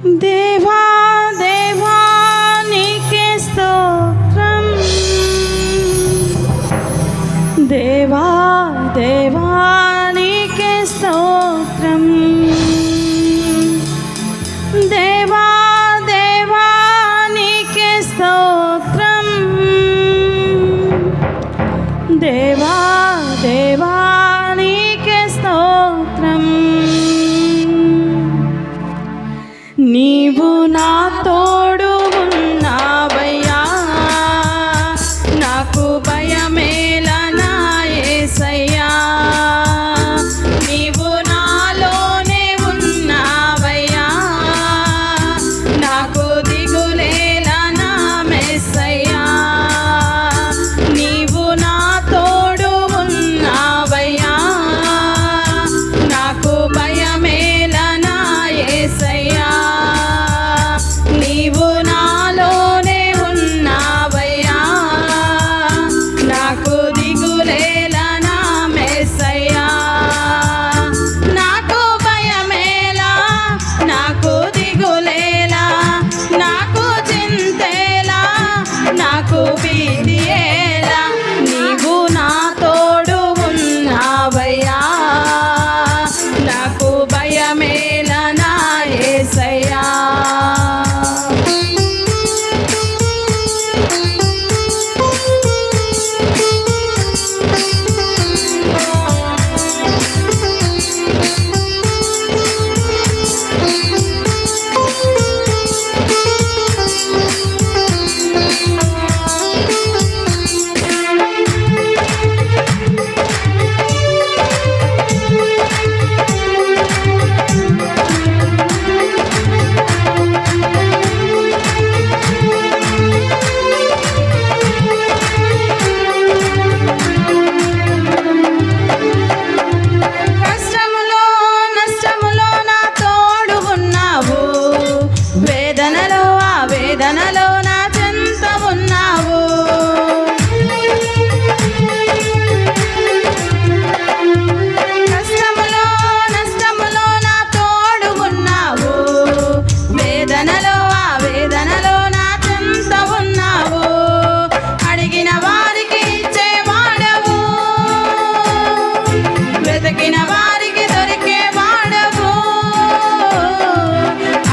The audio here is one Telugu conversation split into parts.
దేవా దేవా నీకే స్తోత్రం, దేవా దేవా నీకే స్తోత్రం, దేవా దేవా నీకే స్తోత్రం, దేవా దేవా నీకే స్తోత్రం. నీవు నా తోడు ఉన్నావయ్యా, నాకు భయమేలనా యేసయ్యా. నీవు నాలోనే ఉన్నావయ్యా, నాకు దిగులేలనా మెస్సయ్యా. నీవు నా తోడు ఉన్నావయ్యా, నాకు భయమేలనా యేసయ్యా. నీవు నాలోనే ఉన్నావయ్యా, నాకు దిగులేలనా మెస్సయ్యా. నాకు భయమేలా, నాకు దిగులేలా, నాకు చింతేలా, నాకు భీతియేలా. నీవు నా తోడు ఉన్నావయ్యా, నాకు భయమేలనా యేసయ్యా. వేదనలో నా చెంత ఉన్నావు, కష్టములో నష్టములో నా తోడు ఉన్నావు. వేదనలో వేదనలో నా చెంత ఉన్నావు. అడిగిన వారికి ఇచ్చేవాడవు, వెతికిన వారికి దొరికేవాడవు.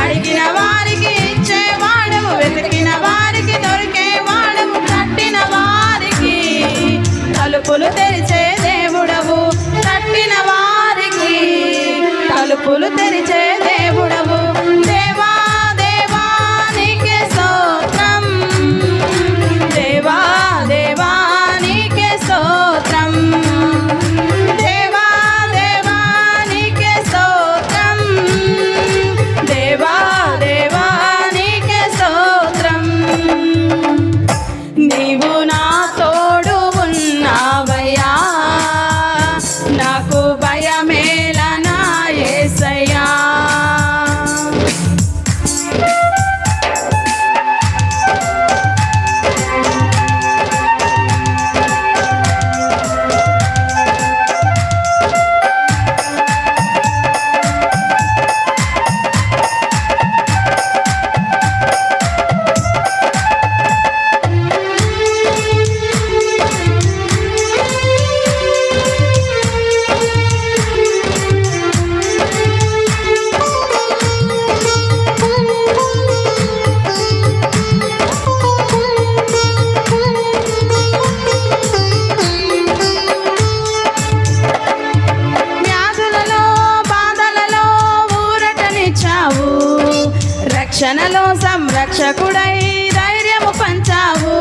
అడిగిన వారికి ఇచ్చేవాడవు, వెతికిన వారికి దొరికేవాడవు. తట్టిన వారికి తలుపులు తెరిచే దేవుడవు, తట్టిన వారికి తలుపులు తెరిచే దేవుడవు. దేవా దేవా నీకే స్తోత్రం, దేవా దేవా నీకే స్తోత్రం, దేవా దేవా నీకే స్తోత్రం, దేవా దేవా నీకే స్తోత్రం. నీవు నా తోడు ఉన్నావయ్యా, నాకు భయమేలనా యేసయ్యా. రక్షణలో సంరక్షకుడై ధైర్యము పంచావు.